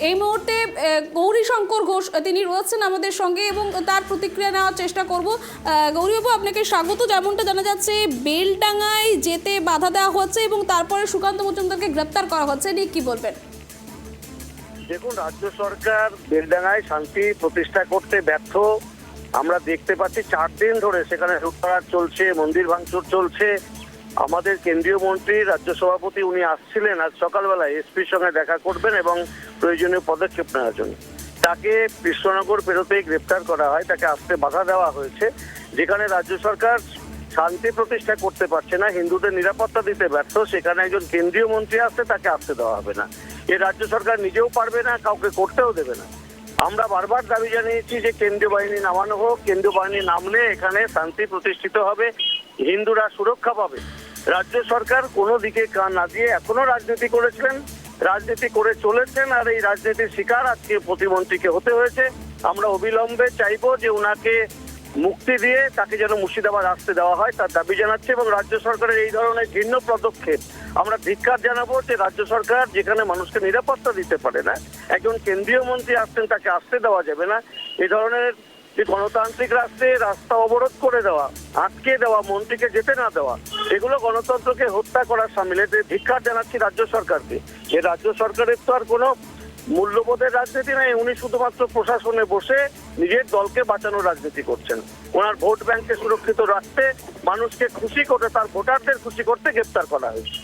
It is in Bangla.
এই মুহূর্তে গৌরীশঙ্কর ঘোষ তিনি রয়েছেন আমাদের সঙ্গে এবং তার প্রতিক্রিয়া নেওয়ার চেষ্টা করব। গৌরীবাবু, আপনাকে স্বাগত। যেমনটা জানা যাচ্ছে, বেলডাঙ্গায় যেতে বাধা দেওয়া হচ্ছে এবং তারপরে সুকান্ত মজুমদারকে গ্রেপ্তার করা হচ্ছে, নিয়ে কি বলবেন? দেখুন, রাজ্য সরকার বেলডাঙ্গায় শান্তি প্রতিষ্ঠা করতে ব্যর্থ। আমরা দেখতে পাচ্ছি 4 দিন ধরে সেখানে লুটপাট চলছে, মন্দির ভাঙচুর চলছে। আমাদের কেন্দ্রীয় মন্ত্রী, রাজ্য সভাপতি, উনি আসছিলেন আজ সকালবেলায় এসপির সঙ্গে দেখা করবেন এবং প্রয়োজনীয় পদক্ষেপ নেওয়ার জন্য। তাকে কৃষ্ণনগর পেরোতেই গ্রেপ্তার করা হয়, তাকে আসতে বাধা দেওয়া হয়েছে। যেখানে রাজ্য সরকার শান্তি প্রতিষ্ঠা করতে পারছে না, হিন্দুদের নিরাপত্তা দিতে ব্যর্থ, সেখানে একজন কেন্দ্রীয় মন্ত্রী আসতে তাকে আসতে দেওয়া হবে না। এ রাজ্য সরকার নিজেও পারবে না, কাউকে করতেও দেবে না। আমরা বারবার দাবি জানিয়েছি যে কেন্দ্রীয় বাহিনী নামানো হোক। কেন্দ্রীয় বাহিনী নামলে এখানে শান্তি প্রতিষ্ঠিত হবে, হিন্দুরা সুরক্ষা পাবে। রাজ্য সরকার কোনো দিকে কান না দিয়ে এখনো রাজনীতি করেছিলেন, রাজনীতি করে চলেছেন, আর এই রাজনীতির শিকার আজকে প্রতিমন্ত্রীকে হতে হয়েছে। আমরা অবিলম্বে চাইবো যে উনাকে মুক্তি দিয়ে তাকে যেন মুর্শিদাবাদ আসতে দেওয়া হয়, তার দাবি জানাচ্ছে। এবং রাজ্য সরকারের এই ধরনের ঘৃণ্য পদক্ষেপ আমরা ধিক্কার জানাবো, যে রাজ্য সরকার যেখানে মানুষকে নিরাপত্তা দিতে পারে না, একজন কেন্দ্রীয় মন্ত্রী আসছেন, তাকে আসতে দেওয়া যাবে না। এই ধরনের যে গণতান্ত্রিক রাষ্ট্রে রাস্তা অবরোধ করে দেওয়া, আটকে দেওয়া, মন্ত্রীকে যেতে না দেওয়া, এগুলো গণতন্ত্রকে হত্যা করার সামিল। এতে ধিক্কার জানাচ্ছি রাজ্য সরকারকে। এই রাজ্য সরকারের তো আর কোনো মূল্যবোধের রাজনীতি নাই, উনি শুধুমাত্র প্রশাসনে বসে নিজের দলকে বাঁচানোর রাজনীতি করছেন। ওনার ভোট ব্যাংককে সুরক্ষিত রাখতে, মানুষকে খুশি করতে, তার ভোটারদের খুশি করতে গ্রেপ্তার করা হয়েছে।